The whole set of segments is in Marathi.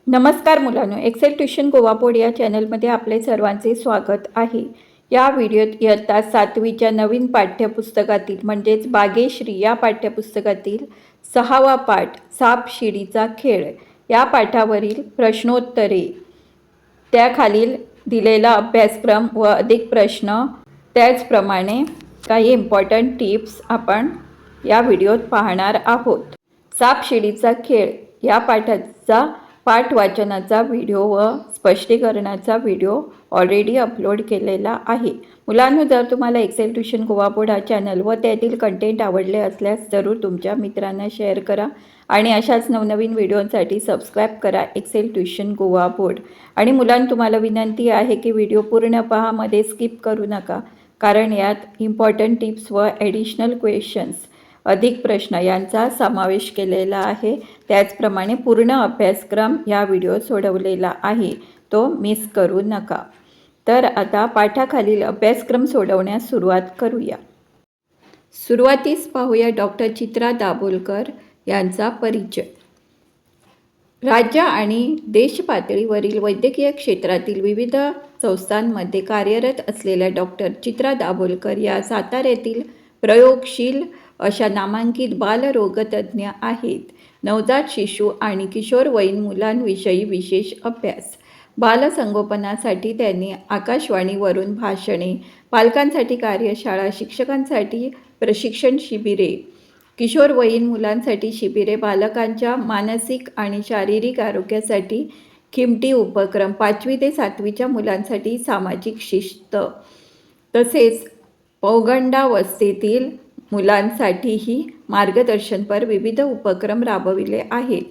नमस्कार मुलांनो, एक्सेल ट्युशन गोवा बोर्ड या चॅनलमध्ये आपले सर्वांचे स्वागत आहे। या व्हिडिओत इयत्ता 7वीच्या नवीन पाठ्यपुस्तकातील म्हणजेच बागेश्री या पाठ्यपुस्तकातील 6वा पाठ साप शिडीचा खेळ या पाठावरील प्रश्नोत्तरे, त्याखालील दिलेला अभ्यासक्रम व अधिक प्रश्न, त्याचप्रमाणे काही इम्पॉर्टंट टिप्स आपण या व्हिडिओत पाहणार आहोत। साप शिडीचा खेळ या पाठाचा पाठ वाचनाचा व्हिडिओ व स्पष्टीकरणाचा व्हिडिओ ऑलरेडी अपलोड केलेला आहे। मुलांनो, जर तुम्हाला एक्सेल ट्युशन गोवा बोर्ड हा चॅनल व त्यातील कंटेंट आवडले असल्यास जरूर तुमच्या मित्रांना शेअर करा आणि अशाच नवनवीन व्हिडिओसाठी सबस्क्राईब करा एक्सेल ट्युशन गोवा बोर्ड। आणि मुलांनो, तुम्हाला विनंती आहे की व्हिडिओ पूर्ण पहा, मध्ये स्किप करू नका, कारण यात इम्पॉर्टंट टिप्स व ॲडिशनल क्वेश्चन्स अधिक प्रश्न यांचा समावेश केलेला आहे। त्याचप्रमाणे पूर्ण अभ्यासक्रम या व्हिडिओ सोडवलेला आहे, तो मिस करू नका। तर आता पाठाखालील अभ्यासक्रम सोडवण्यास सुरुवात करूया। सुरुवातीस पाहूया डॉक्टर चित्रा दाभोलकर यांचा परिचय। राज्य आणि देश पातळीवरील वैद्यकीय क्षेत्रातील विविध संस्थांमध्ये कार्यरत असलेल्या डॉक्टर चित्रा दाभोलकर या साताऱ्यातील प्रयोगशील अशा नामांकित बालरोगतज्ञ आहेत। नवजात शिशु आणि किशोरवयीन मुलांविषयी विशेष अभ्यास। बालसंगोपनासाठी त्यांनी आकाशवाणीवरून भाषणे, पालकांसाठी कार्यशाळा, शिक्षकांसाठी प्रशिक्षण शिबिरे, किशोरवयीन मुलांसाठी शिबिरे, बालकांच्या मानसिक आणि शारीरिक आरोग्यासाठी खिमटी उपक्रम, 5वी ते 7वीच्या मुलांसाठी सामाजिक शिस्त, तसेच पौगंडावस्थेतील मुलांसाठीही मार्गदर्शनपर विविध उपक्रम राबविले आहेत।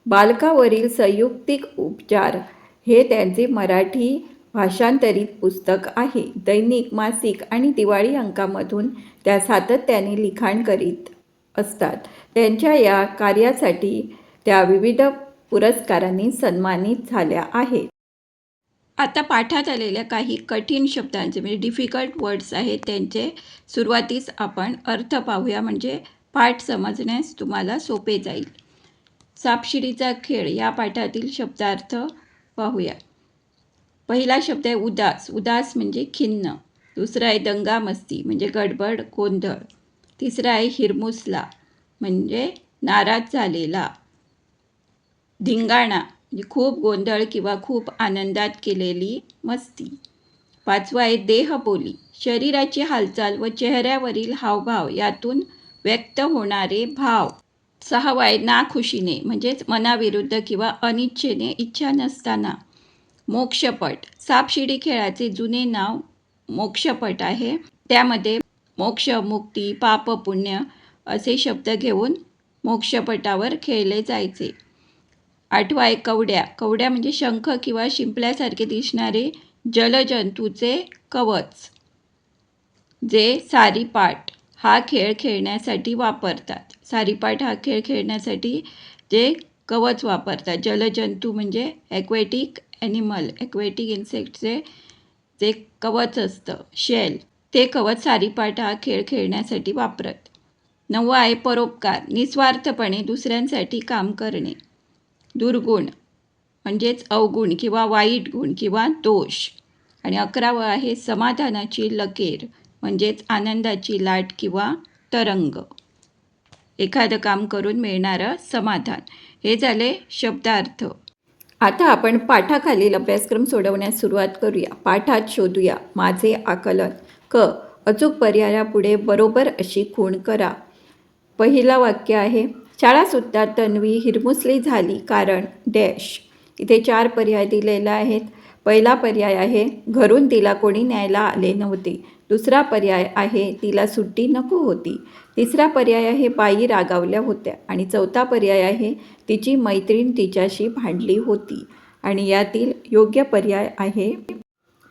बालकावरील संयुक्तिक उपचार हे त्यांचे मराठी भाषांतरित पुस्तक आहे। दैनिक, मासिक आणि दिवाळी अंकामधून त्या सातत्याने लिखाण करीत असतात। त्यांच्या या कार्यासाठी त्या विविध पुरस्कारांनी सन्मानित झाल्या आहेत। आता पाठात आलेल्या काही कठीण शब्दांचे म्हणजे डिफिकल्ट वर्ड्स आहेत, त्यांचे सुरुवातीस आपण अर्थ पाहूया, म्हणजे पाठ समजण्यास तुम्हाला सोपे जाईल। सापशिडीचा खेळ या पाठातील शब्दार्थ पाहूया। पहिला शब्द आहे उदास। उदास म्हणजे खिन्न। दुसरा आहे दंगामस्ती म्हणजे गडबड गोंधळ। तिसरा आहे हिरमुसला म्हणजे नाराज झालेला। धिंगाणा म्हणजे खूप गोंधळ किंवा खूप आनंदात केलेली मस्ती। पाचवा आहे देहबोली, शरीराची हालचाल व चेहऱ्यावरील हावभाव यातून व्यक्त होणारे भाव। सहावा आहे नाखुशीने म्हणजेच मनाविरुद्ध किंवा अनिच्छेने, इच्छा नसताना। मोक्षपट, सापशिडी खेळाचे जुने नाव मोक्षपट आहे। त्यामध्ये मोक्ष, मुक्ती, पाप, पुण्य असे शब्द घेऊन मोक्षपटावर खेळले जायचे। आठवा आहे कवड्या। कवड्या म्हणजे शंख किंवा शिंपल्यासारखे दिसणारे जलजंतूचे कवच, जे सारीपाट हा खेळ खेळण्यासाठी वापरतात। सारीपाट हा खेळ खेळण्यासाठी जे कवच वापरतात, जलजंतू म्हणजे ॲक्वॅटिक ॲनिमल, ॲक्वॅटिक इन्सेक्टचे जे कवच असतं शेल, ते कवच सारीपाट हा खेळ खेळण्यासाठी वापरत। नववा आहे परोपकार, निस्वार्थपणे दुसऱ्यांसाठी काम करणे। दुर्गुण म्हणजेच अवगुण किंवा वाईट गुण किंवा दोष। आणि 11वं आहे समाधानाची लकेर म्हणजेच आनंदाची लाट किंवा तरंग, एखादं काम करून मिळणारं समाधान। हे झाले शब्दार्थ। आता आपण पाठाखालील अभ्यासक्रम सोडवण्यास सुरुवात करूया। पाठात शोधूया माझे आकलन। क, अचूक पर्यायापुढे बरोबर अशी खूण करा। पहिला वाक्य आहे, शाळा सुटताच तन्वी हिरमुसली झाली कारण डॅश। इथे 4 पर्याय दिलेले आहेत। पहिला पर्याय आहे घरून तिला कोणी न्यायला आले नव्हते। दुसरा पर्याय आहे तिला सुट्टी नको होती। तिसरा पर्याय आहे बाई रागावल्या होत्या। आणि चौथा पर्याय आहे तिची मैत्रीण तिच्याशी भांडली होती। आणि यातील योग्य पर्याय आहे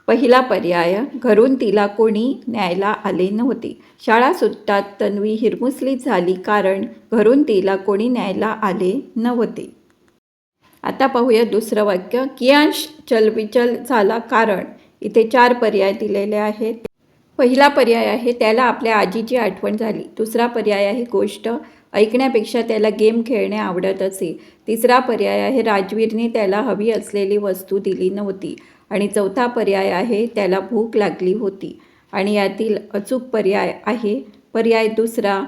पहिला पर्याय, घरून तिला कोणी न्यायला आले नव्हते। शाळा सुटताच तन्वी हिरमुसली झाली कारण घरून तिला कोणी न्यायला आले नव्हते। आता पाहूया दुसरं वाक्य, कियांश चलबिचल झाला कारण। इथे 4 पर्याय दिलेले आहेत। पहिला पर्याय आहे त्याला आपल्या आजीची आठवण झाली। दुसरा पर्याय आहे गोष्ट ऐकण्यापेक्षा त्याला गेम खेळणे आवडत असे. तिसरा पर्याय आहे राजवीरने त्याला हवी असलेली वस्तू दिली नव्हती. आणि चौथा पर्याय आहे त्याला भूक लागली होती. आणि यातील अचूक पर्याय आहे पर्याय दुसरा,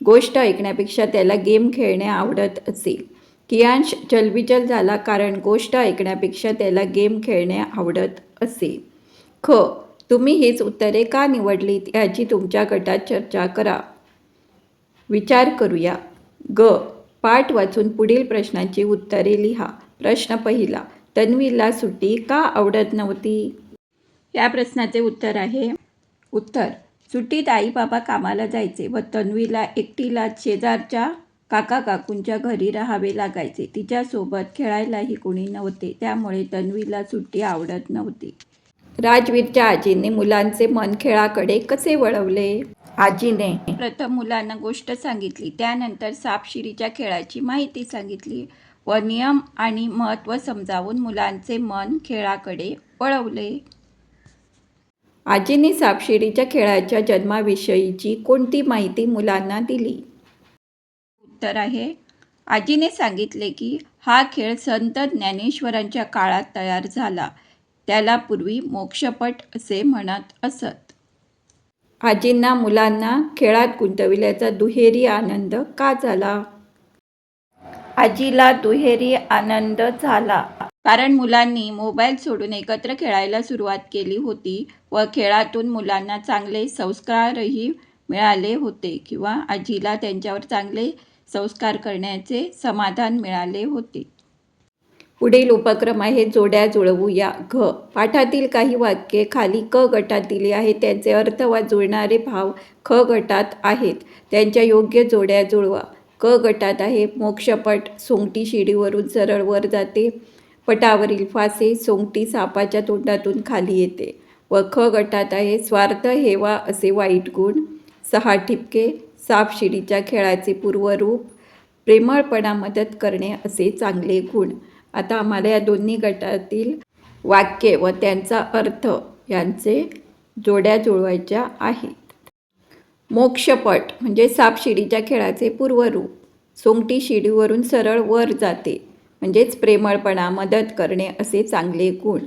गोष्ट ऐकण्यापेक्षा त्याला गेम खेळणे आवडत असेल. कियांश चलबिचल झाला कारण गोष्ट ऐकण्यापेक्षा त्याला गेम खेळणे आवडत असे. ख. तुम्ही हीच उत्तरे का निवडलीत याची तुमच्या गटात चर्चा करा. विचार करूया. ग. पाठ वाचून पुढील प्रश्नांची उत्तरे लिहा. प्रश्न पहिला. तन्वीला सुट्टी का आवडत नव्हती? या प्रश्नाचे उत्तर आहे उत्तर. सुट्टीत आई बाबा कामाला जायचे व तन्वीला एकटीला शेजारच्या काका काकूंच्या घरी राहावे लागायचे. तिच्यासोबत खेळायलाही कोणी नव्हते, त्यामुळे तन्वीला सुट्टी आवडत नव्हती. राजवीरच्या आजीने मुलांचे मन खेळाकडे कसे वळवले? आजीने प्रथम मुलांना गोष्ट सांगितली, त्यानंतर सापशिडीच्या खेळाची माहिती सांगितली व नियम आणि महत्त्व समजावून मुलांचे मन खेळाकडे वळवले. आजीने सापशिडीच्या खेळाच्या जन्माविषयीची कोणती माहिती मुलांना दिली? उत्तर आहे आजीने सांगितले की हा खेळ संत ज्ञानेश्वरांच्या काळात तयार झाला. त्याला पूर्वी मोक्षपट असे म्हणत असत. आजींना मुलांना खेळात गुंतविल्याचा दुहेरी आनंद का झाला? आजीला दुहेरी आनंद झाला कारण मुलांनी मोबाईल सोडून एकत्र खेळायला सुरुवात केली होती व खेळातून मुलांना चांगले संस्कारही मिळाले होते किंवा आजीला त्यांच्यावर चांगले संस्कार करण्याचे समाधान मिळाले होते. पुढील उपक्रम आहे जोड्या जुळवूया. घ. पाठातील काही वाक्ये खाली क गटात दिली आहेत. त्यांचे अर्थ वा जुळणारे भाव ख गटात आहेत. त्यांच्या योग्य जोड्या जुळवा. क गटात आहे मोक्षपट, सोंगटी शिडीवरून सरळ वर जाते. पटावरील फासे, सोंगटी सापाच्या तोंडातून खाली येते. व ख गटात आहे स्वार्थ, हेवा असे वाईट गुण, 6 ठिपके, सापशिडीच्या खेळाचे पूर्वरूप, प्रेमळपणा, मदत करणे असे चांगले गुण. आता आम्हाला या दोन्ही गटातील वाक्ये व त्यांचा अर्थ यांचे जोड्या जुळवायच्या आहेत. मोक्षपट म्हणजे सापशिडीच्या खेळाचे पूर्वरूप. सोंगटी शिडीवरून सरळ वर जाते म्हणजेच प्रेमळपणा, मदत करणे असे चांगले गुण.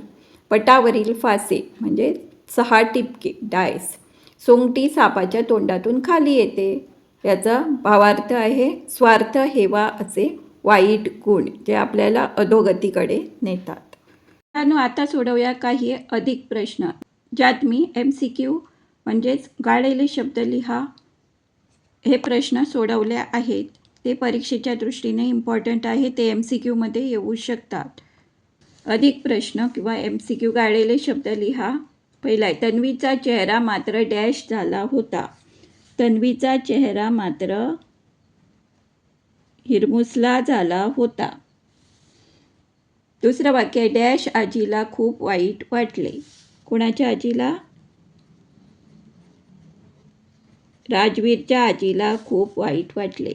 पटावरील फासे म्हणजे 6 टिपके, डायस. सोंगटी सापाच्या तोंडातून खाली येते. याचा भावार्थ आहे स्वार्थ, हेवा असे वाईट गुण जे आपल्याला अधोगतीकडे नेतात. आता सोडवूया काही अधिक प्रश्न ज्यात मी MCQ म्हणजेच गाळलेले शब्द लिहा हे प्रश्न सोडवले आहेत. ते परीक्षेच्या दृष्टीने इम्पॉर्टंट आहे. ते MCQ मध्ये येऊ शकतात. अधिक प्रश्न किंवा MCQ गाळलेले शब्द लिहा. पहिला आहे तन्वीचा चेहरा मात्र डॅश झाला होता. तन्वीचा चेहरा मात्र हिरमुसला झाला होता. दुसरं वाक्य आहे डॅश आजीला खूप वाईट वाटले. कोणाच्या आजीला? राजवीरच्या आजीला खूप वाईट वाटले.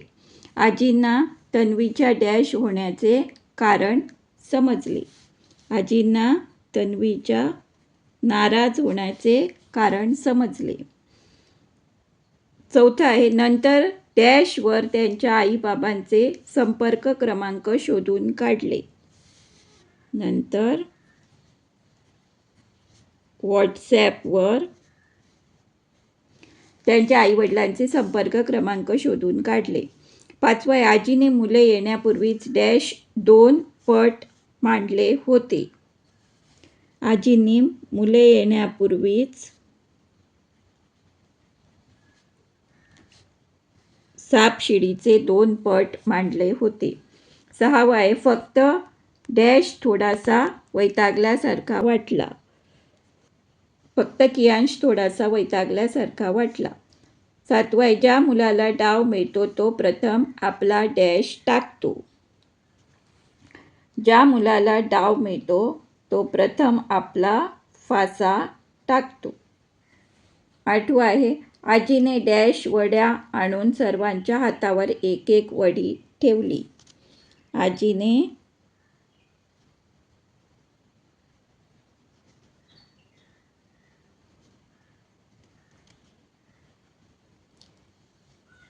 आजींना तन्वीच्या डॅश होण्याचे कारण समजले. आजींना तन्वीच्या नाराज होण्याचे कारण समजले. चौथा आहे नंतर डॅशवर त्यांच्या आईबाबांचे संपर्क क्रमांक शोधून काढले. नंतर व्हॉट्सॲपवर त्यांच्या आईवडिलांचे संपर्क क्रमांक शोधून काढले. पाचवा आहे आजीने मुले येण्यापूर्वीच डॅश 2 पट मांडले होते. आजींनी मुले येण्यापूर्वीच सापशिडीचे 2 पट मांडले होते. सहावा आहे फक्त डॅश थोडासा वैतागल्यासारखा वाटला. फक्त कियांश थोडासा वैतागल्यासारखा वाटला. सातवा आहे ज्या मुलाला डाव मिळतो तो प्रथम आपला डॅश टाकतो. ज्या मुलाला डाव मिळतो तो प्रथम आपला फासा टाकतो. आठवा आहे आजीने डॅश वड्या आणून सर्वांच्या हातावर एक एक वडी ठेवली. आजीने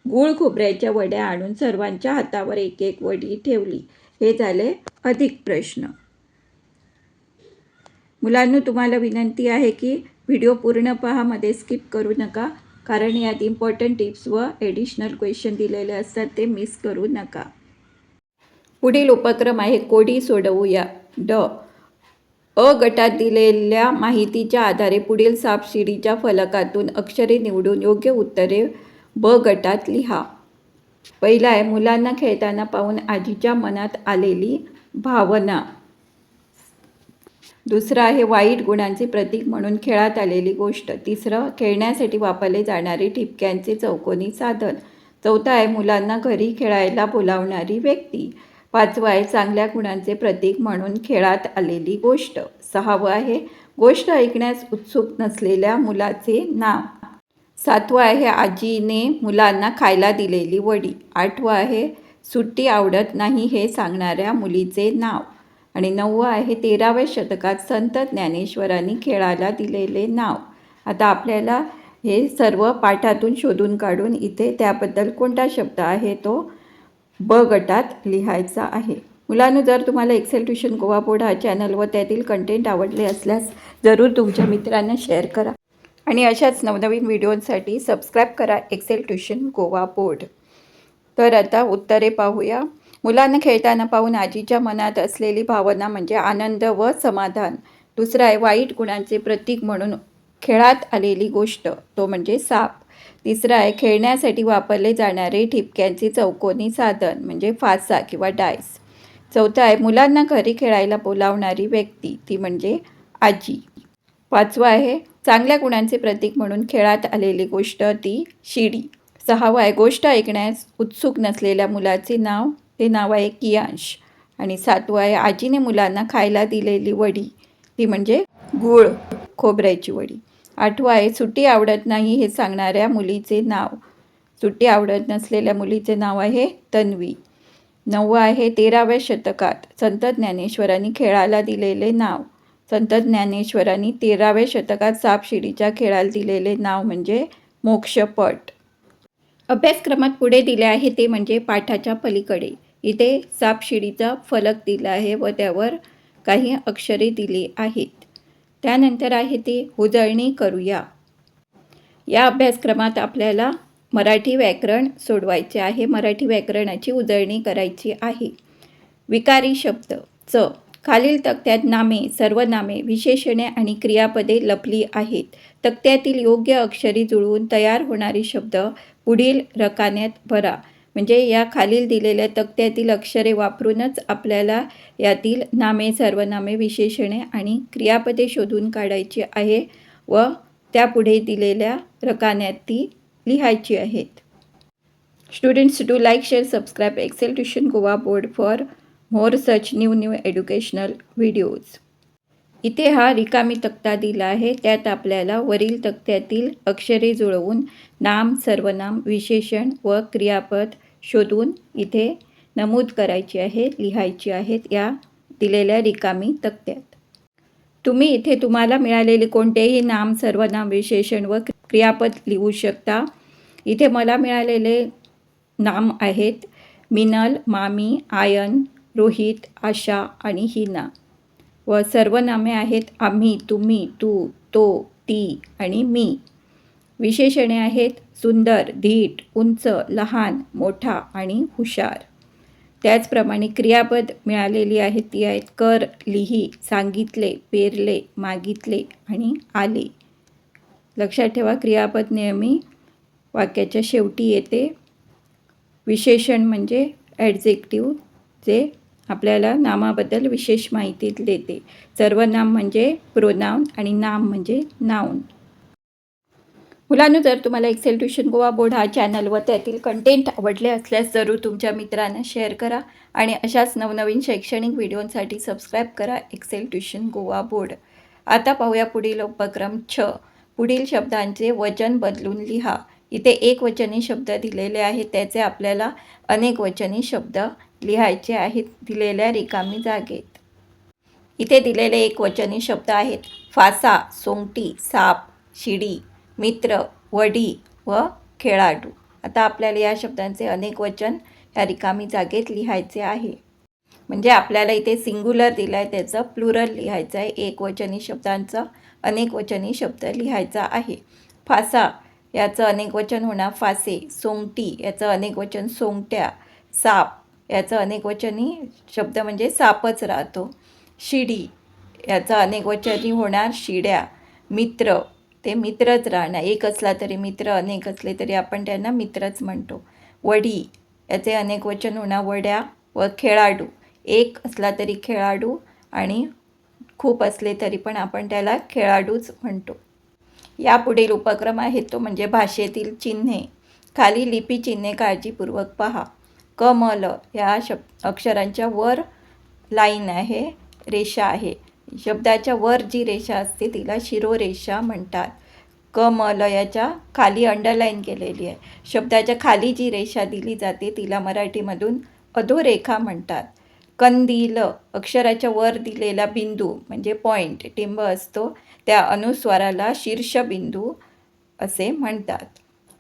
गूळ खोबऱ्याच्या वड्या आणून सर्वांच्या हातावर एक एक वडी ठेवली. हे झाले अधिक प्रश्न. मुलांनो, तुम्हाला विनंती आहे की व्हिडिओ पूर्ण पहा, मध्ये स्किप करू नका, कारण यात इम्पॉर्टंट टिप्स व ॲडिशनल क्वेश्चन दिलेले असतात, ते मिस करू नका. पुढील उपक्रम आहे कोडी सोडवूया. अ गटात दिलेल्या माहितीच्या आधारे पुढील सापशिडीच्या फलकातून अक्षरे निवडून योग्य उत्तरे ब गटात लिहा. पहिला आहे मुलांना खेळताना पाहून आजीच्या मनात आलेली भावना. दुसरं आहे वाईट गुणांचे प्रतीक म्हणून खेळात आलेली गोष्ट. तिसरं खेळण्यासाठी वापरले जाणारे ठिपक्यांचे चौकोनी साधन. चौथा आहे मुलांना घरी खेळायला बोलावणारी व्यक्ती. पाचवं आहे चांगल्या गुणांचे प्रतीक म्हणून खेळात आलेली गोष्ट. सहावं आहे गोष्ट ऐकण्यास उत्सुक नसलेल्या मुलाचे नाव. सातवं आहे आजीने मुलांना खायला दिलेली वडी. आठवं आहे सुट्टी आवडत नाही हे सांगणाऱ्या मुलीचे नाव. आणि 9वं आहे 13व्या शतकात संत ज्ञानेश्वरांनी खेळाला दिलेले नाव. आता आपल्याला हे सर्व पाठातून शोधून काढून इथे त्याबद्दल कोणता शब्द आहे तो ब गटात लिहायचा आहे. मुलांनो, जर तुम्हाला एक्सेल ट्युशन गोवा बोर्ड हा चॅनल व त्यातील कंटेंट आवडले असल्यास जरूर तुमच्या मित्रांना शेअर करा आणि अशाच नवनवीन व्हिडिओसाठी सबस्क्राईब करा एक्सेल ट्युशन गोवा बोर्ड. तर आता उत्तरे पाहूया. मुलांना खेळताना पाहून आजीच्या मनात असलेली भावना म्हणजे आनंद व समाधान. दुसरं आहे वाईट गुणांचे प्रतीक म्हणून खेळात आलेली गोष्ट, तो म्हणजे साप. तिसरं आहे खेळण्यासाठी वापरले जाणारे ठिपक्यांचे चौकोनी साधन म्हणजे फासा किंवा डायस. चौथं आहे मुलांना घरी खेळायला बोलावणारी व्यक्ती, ती म्हणजे आजी. पाचवं आहे चांगल्या गुणांचे प्रतीक म्हणून खेळात आलेली गोष्ट, ती शिडी. सहावं आहे गोष्ट ऐकण्यास उत्सुक नसलेल्या मुलाचे नाव, ते नाव आहे कियांश. आणि सातवं आहे आजीने मुलांना खायला दिलेली वडी, ती म्हणजे गूळ खोबऱ्याची वडी. आठवं आहे सुट्टी आवडत नाही हे सांगणाऱ्या मुलीचे नाव. सुट्टी आवडत नसलेल्या मुलीचे नाव आहे तन्वी. 9वं आहे 13व्या शतकात संत ज्ञानेश्वरांनी खेळाला दिलेले नाव. संत ज्ञानेश्वरांनी 13व्या शतकात सापशिडीच्या खेळाला दिलेले नाव म्हणजे मोक्षपट. अभ्यासक्रमात पुढे दिले आहे ते म्हणजे पाठाच्या पलीकडे. इथे सापशिडीचा फलक दिला आहे व त्यावर काही अक्षरे दिली आहेत. त्यानंतर आहे ते उजळणी करूया. या अभ्यासक्रमात आपल्याला मराठी व्याकरण सोडवायचे आहे. मराठी व्याकरणाची उजळणी करायची आहे. विकारी शब्द. च. खालील तक्त्यात नामे, सर्वनामे, विशेषणे आणि क्रियापदे लपली आहेत. तक्त्यातील योग्य अक्षरी जुळवून तयार होणारी शब्द पुढील रकान्यात भरा. म्हणजे या खालील दिलेल्या तक्त्यातील अक्षरे वापरूनच आपल्याला यातील नामे, सर्वनामे, विशेषणे आणि क्रियापदे शोधून काढायची आहे व त्यापुढे दिलेल्या रकान्यात ती लिहायची आहेत. Students, do like, share, subscribe Excel tuition Goa board for more such new educational videos. इथे हा रिकामी तक्ता दिला आहे. त्यात आपल्याला वरील तक्त्यातील अक्षरे जुळवून नाम, सर्वनाम, विशेषण व क्रियापद शोधून इथे नमूद करायची आहे, लिहायची आहेत या दिलेल्या रिकामी तक्त्यात. तुम्ही इथे तुम्हाला मिळालेले कोणतेही नाम, सर्वनाम, विशेषण व क्रियापद लिहू शकता. इथे मला मिळालेले नाम आहेत मिनल, मामी, आयन, रोहित, आशा आणि हिना. व सर्वनामे आहेत आम्ही, तुम्ही, तू, तो, ती आणि मी. विशेषणे आहेत सुंदर, धीट, उंच, लहान, मोठा आणि हुशार. त्याचप्रमाणे क्रियापद मिळालेली आहेत ती आहेत कर, लिही, सांगितले, पेरले, मागितले आणि आले. लक्षात ठेवा क्रियापद नेहमी वाक्याच्या शेवटी येते. विशेषण म्हणजे ॲडजेक्टिव्ह जे आपल्याला नामाबद्दल विशेष माहिती देते. सर्वनाम म्हणजे प्रोनाउन आणि नाम म्हणजे नाउन. मुलांनो, जर तुम्हाला एक्सेल ट्युशन गोवा बोर्ड हा चॅनल व त्यातील कंटेंट आवडले असल्यास जरूर तुमच्या मित्रांना शेअर करा आणि अशाच नवनवीन शैक्षणिक व्हिडिओंसाठी सबस्क्राईब करा एक्सेल ट्युशन गोवा बोर्ड. आता पाहूया पुढील उपक्रम 6. पुढील शब्दांचे वचन बदलून लिहा. इथे एकवचनी शब्द दिलेले आहेत, त्याचे आपल्याला अनेक वचनी शब्द लिहायचे आहेत दिलेल्या रिकामी जागेत. इथे दिलेले एकवचनी शब्द आहेत फासा, सोंगटी, साप, शिडी, मित्र, वडी व खेळाडू. आता आपल्याला या शब्दांचे अनेक वचन या रिकामी जागेत लिहायचे आहे. म्हणजे आपल्याला इथे सिंग्युलर दिलं आहे, त्याचं प्लुरल लिहायचं आहे. एकवचनी शब्दांचा अनेकवचनी शब्द लिहायचा आहे. फासा याचं अनेकवचन होणार फासे. सोंगटी याचं अनेकवचन सोंगट्या. साप याचं अनेकवचनी शब्द म्हणजे सापच राहतो. शिडी याचं अनेकवचनी होणार शिड्या. मित्र ते मित्रच राहणार, एक असला तरी मित्र, अनेक असले तरी आपण त्यांना मित्रच म्हणतो. वडी याचे अनेकवचन होणार वड्या. व खेळाडू एक असला तरी खेळाडू आणि खूप असले तरी पण आपण त्याला खेळाडूच म्हणतो. यापुढील उपक्रम आहे तो म्हणजे भाषेतील चिन्हे. खाली लिपी चिन्हे काळजीपूर्वक पहा. क म ल या अक्षरांच्या वर लाईन आहे, रेषा आहे. शब्दाच्या वर जी रेषा असते तिला शिरोरेषा म्हणतात. क म ल याच्या खाली अंडरलाईन केलेली आहे. शब्दाच्या खाली जी रेषा दिली जाते तिला मराठीमधून अधोरेखा म्हणतात. कंदील अक्षराच्या वर दिलेला बिंदू म्हणजे पॉईंट, टिंब असतो, त्या अनुस्वाराला शीर्षबिंदू असे म्हणतात.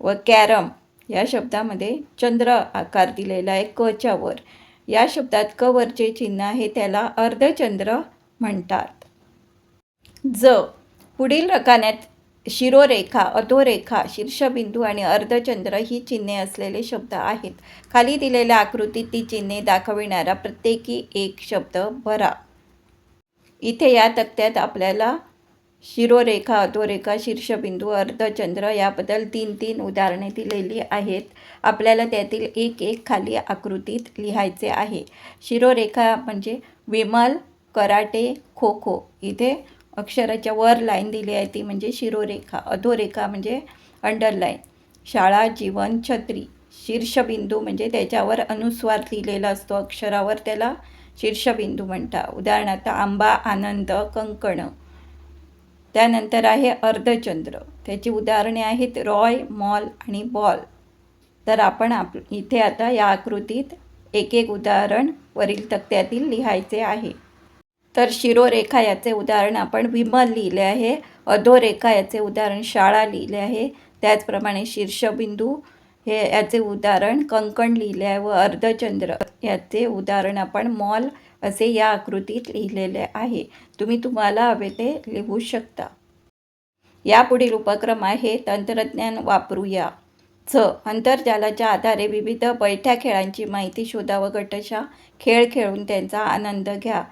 व कॅरम या शब्दामध्ये चंद्र आकार दिलेला आहे कच्या वर. या शब्दात क वरचे चिन्ह आहे त्याला अर्धचंद्र म्हणतात. पुढील रकान्यात शिरोरेखा, अधोरेखा, शीर्षबिंदू आणि अर्धचंद्र ही चिन्हे असलेले शब्द आहेत. खाली दिलेल्या आकृतीत ती चिन्हे दाखविणारा प्रत्येकी एक शब्द भरा. इथे या तक्त्यात आपल्याला शिरोरेखा, अधोरेखा, शीर्षबिंदू, अर्धचंद्र याबद्दल 3 उदाहरणे दिलेली आहेत. आपल्याला त्यातील एक खाली आकृतीत लिहायचे आहे. शिरोरेखा म्हणजे विमल, कराटे, खो खो. इथे अक्षराच्या वर लाईन दिली आहे ती म्हणजे शिरोरेखा. अधोरेखा म्हणजे अंडरलाईन. शाळा, जीवन, छत्री. शीर्षबिंदू म्हणजे त्याच्यावर अनुस्वार लिहिलेला असतो अक्षरावर, त्याला शीर्षबिंदू म्हणतात. उदाहरणार्थ आंबा, आनंद, कंकण. त्यानंतर आहे अर्धचंद्र. त्याची उदाहरणे आहेत रॉय, मॉल आणि बॉल. तर आपण इथे आता या आकृतीत एक उदाहरण वरील तक्त्यातील लिहायचे आहे. तर शिरोरेखा याचे उदाहरण आपण विमल लिहिले आहे. अधोरेखा याचे उदाहरण शाळा लिहिले आहे. त्याचप्रमाणे शीर्षबिंदू हे याचे उदाहरण कंकण लिहिले आहे व अर्धचंद्र याचे उदाहरण आपण मॉल असे या आकृतीत लिहिलेले आहे. तुम्हाला हवे ते लिहू शकता. यापुढील उपक्रम आहे तंत्रज्ञान वापरूया. आंतरजालाच्या आधारे विविध बैठ्या खेळांची माहिती शोधा व गटशा खेळ खेळून त्यांचा आनंद घ्या.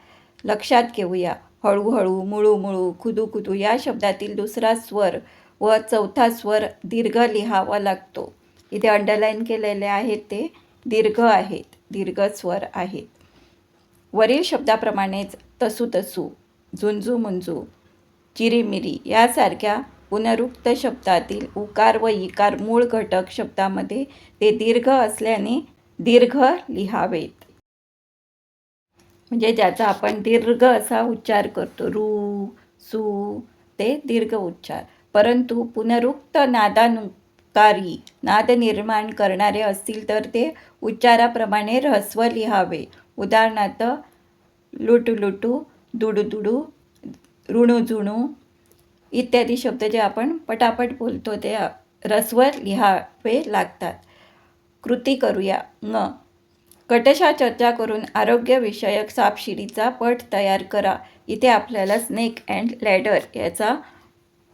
लक्षात घेऊया. हळूहळू, मुळू, खुदू या शब्दातील दुसरा स्वर व चौथा स्वर दीर्घ लिहावा लागतो. इथे अंडरलाईन केलेले आहेत ते दीर्घ आहेत, दीर्घ स्वर आहेत. वरील शब्दाप्रमाणेच तसू, झुंजू, चिरीमिरी यासारख्या पुनरुक्त शब्दातील उकार व इकार मूळ घटक शब्दामध्ये ते दीर्घ असल्याने दीर्घ लिहावेत. म्हणजे ज्याचा आपण दीर्घ असा उच्चार करतो, रू, सू, ते दीर्घ उच्चार. परंतु पुनरुक्त नादानुकारी नाद निर्माण करणारे असतील तर ते उच्चाराप्रमाणे ऱ्हस्व लिहावे. उदाहरणार्थ लुटू, दुडू, ऋणू इत्यादी शब्द जे आपण पटापट बोलतो ते ऱ्हस्व लिहावे लागतात. कृती करूया. गटशा चर्चा करून आरोग्यविषयक सापशिडीचा पट तयार करा. इथे आपल्याला स्नेक अँड लॅडर याचा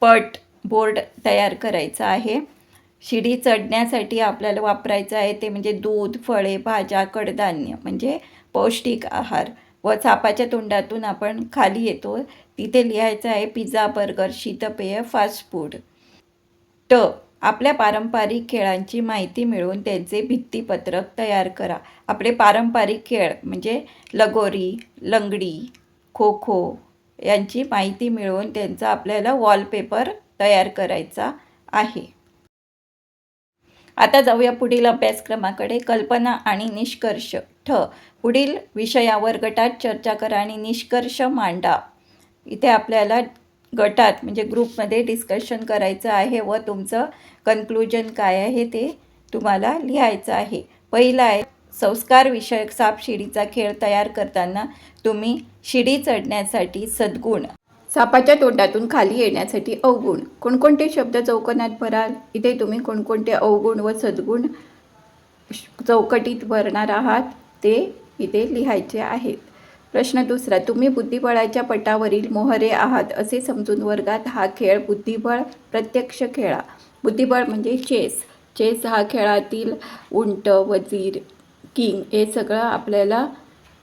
पट बोर्ड तयार करायचा आहे. शिडी चढण्यासाठी आपल्याला वापरायचं आहे ते म्हणजे दूध, फळे, भाज्या, कडधान्य म्हणजे पौष्टिक आहार. व सापाच्या तोंडातून आपण खाली येतो तिथे लिहायचं आहे पिझ्झा, बर्गर, शीतपेय, फास्ट फूड. आपल्या पारंपरिक खेळांची माहिती मिळवून त्यांचे भित्तीपत्रक तयार करा. आपले पारंपरिक खेळ म्हणजे लगोरी, लंगडी, खो खो यांची माहिती मिळवून त्यांचा आपल्याला वॉलपेपर तयार करायचा आहे. आता जाऊया पुढील अभ्यासक्रमाकडे. कल्पना आणि निष्कर्ष. पुढील विषयावर गटात चर्चा करा आणि निष्कर्ष मांडा. इथे आपल्याला गटात म्हणजे ग्रुपमध्ये डिस्कशन करायचं आहे व तुमचं कन्क्लुजन काय आहे ते तुम्हाला लिहायचं आहे. पहिला आहे संस्कार विषयक सापशिडीचा खेळ तयार करताना तुम्ही शिडी चढण्यासाठी सापाच्या तोंडातून खाली येण्यासाठी अवगुण. कोणकोणते शब्द चौकोनात भराल? इथे तुम्ही कोणकोणते अवगुण व सद्गुण चौकटीत भरणार आहात ते इथे लिहायचे आहेत. प्रश्न दुसरा, तुम्ही बुद्धिबळाच्या पटावरील मोहरे आहात असे समजून वर्गात हा खेळ बुद्धिबळ प्रत्यक्ष खेळा. बुद्धिबळ म्हणजे चेस हा खेळातील उंट, वजीर, किंग हे सगळं आपल्याला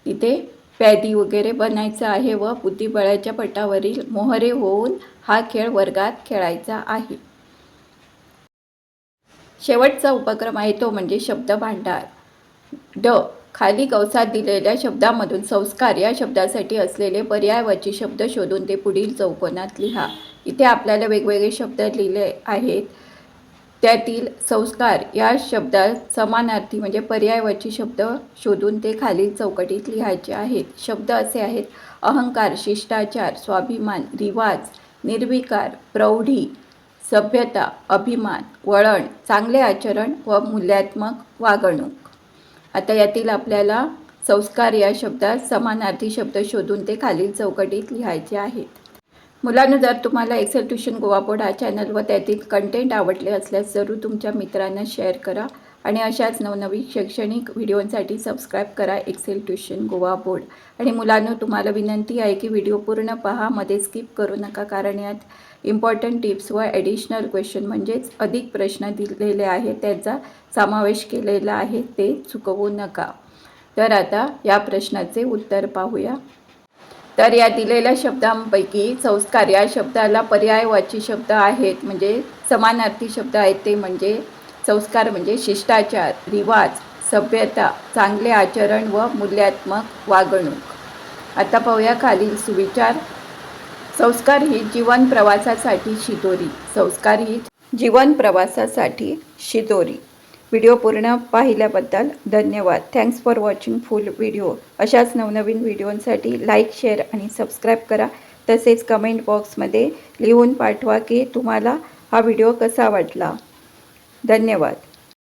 इथे प्यादी वगैरे बनायचं आहे व बुद्धिबळाच्या पटावरील मोहरे होऊन हा खेळ वर्गात खेळायचा आहे. शेवटचा उपक्रम आहे तो म्हणजे शब्द भांडार. खाली कंसात दिलेल्या शब्दामधून संस्कार या शब्दासाठी असलेले पर्यायवाची शब्द शोधून ते पुढील चौकोनात लिहा. इथे आपल्याला वेगवेगळे शब्द लिहिले आहेत. त्यातील संस्कार या शब्दात समानार्थी म्हणजे पर्यायवाची शब्द शोधून ते खालील चौकटीत लिहायचे आहेत. शब्द असे आहेत: अहंकार, शिष्टाचार, स्वाभिमान, रिवाज, निर्विकार, प्रौढी, सभ्यता, अभिमान, वळण, चांगले आचरण व मूल्यात्मक वागणूक. आता यातील आपल्याला संस्कार या शब्दात समानार्थी शब्द शोधून ते खालील चौकटीत लिहायचे आहेत. मुलांनो, जर तुम्हाला एक्सेल ट्युशन गोवा बोर्ड हा चॅनल व त्यातील कंटेंट आवडले असल्यास जरूर तुमच्या मित्रांना शेअर करा आणि अशाच नवनवीन शैक्षणिक व्हिडिओंसाठी सबस्क्राईब करा एक्सेल ट्युशन गोवा बोर्ड. आणि मुलांनो, तुम्हाला विनंती आहे की व्हिडिओ पूर्ण पहा, मध्ये स्किप करू नका, कारण यात इम्पॉर्टंट टिप्स व ॲडिशनल क्वेश्चन म्हणजेच अधिक प्रश्न दिलेले आहेत त्यांचा समावेश केलेला आहे, ते चुकवू नका. तर आता या प्रश्नाचे उत्तर पाहूया. तर या दिलेल्या शब्दांपैकी संस्कार या शब्दाला पर्यायवाची शब्द आहेत म्हणजे समानार्थी शब्द आहेत. ते म्हणजे संस्कार म्हणजे शिष्टाचार, रिवाज, सभ्यता, चांगले आचरण व मूल्यात्मक वागणूक. आता पाहूया खालील सुविचार. संस्कार ही जीवन प्रवासासाठी शिदोरी. संस्कार ही जीवन प्रवासासाठी शिदोरी. व्हिडिओ पूर्ण पाहिल्याबद्दल धन्यवाद. Thanks for watching full video. अशाच नवनवीन व्हिडिओंसाठी लाईक, शेअर आणि सबस्क्राईब करा. तसेच कमेंट बॉक्समध्ये लिहून पाठवा की तुम्हाला हा व्हिडिओ कसा वाटला. धन्यवाद.